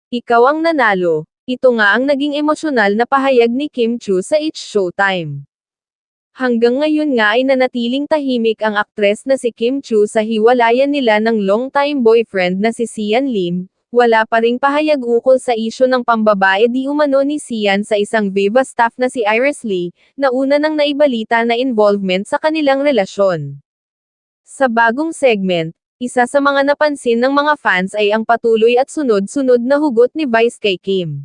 Ikaw ang nanalo. Ito nga ang naging emosyonal na pahayag ni Kim Chu sa It's Showtime. Hanggang ngayon nga ay nanatiling tahimik ang aktres na si Kim Chu sa hiwalayan nila ng long-time boyfriend na si Sian Lim. Wala pa ring pahayag ukol sa isyu ng pambabae di umano ni Sian sa isang Viva staff na si Iris Lee, na una nang naibalita na involvement sa kanilang relasyon. Sa bagong segment, isa sa mga napansin ng mga fans ay ang patuloy at sunod-sunod na hugot ni Vice kay Kim.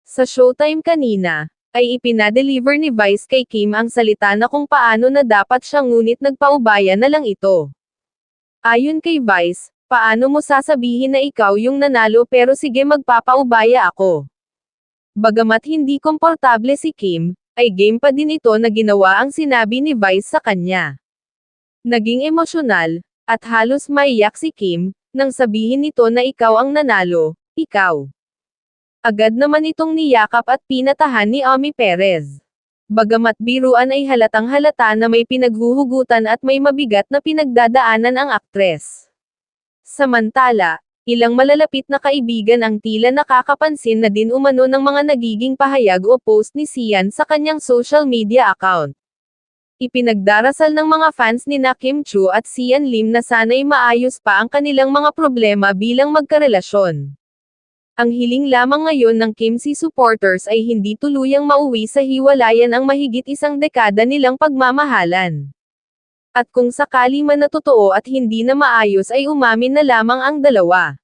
Sa Showtime kanina, ay ipinadeliver ni Vice kay Kim ang salita na kung paano na dapat siya ngunit nagpaubaya na lang ito. Ayon kay Vice, paano mo sasabihin na ikaw yung nanalo pero sige magpapaubaya ako. Bagamat hindi komportable si Kim, ay game pa din ito na ginawa ang sinabi ni Vice sa kanya. Naging emosyonal, at halos maiyak si Kim, nang sabihin nito na ikaw ang nanalo, ikaw. Agad naman itong niyakap at pinatahan ni Ami Perez. Bagamat biruan ay halatang halata na may pinaghuhugutan at may mabigat na pinagdadaanan ang aktres. Samantala, ilang malalapit na kaibigan ang tila nakakapansin na din umano ng mga nagiging pahayag o post ni Sian sa kanyang social media account. Ipinagdarasal ng mga fans ni Kim Chu at Sian Lim na sana'y maayos pa ang kanilang mga problema bilang magkarelasyon. Ang hiling lamang ngayon ng Kim C supporters ay hindi tuluyang mauwi sa hiwalayan ang mahigit isang dekada nilang pagmamahalan. At kung sakali man na totoo at hindi na maayos ay umamin na lamang ang dalawa.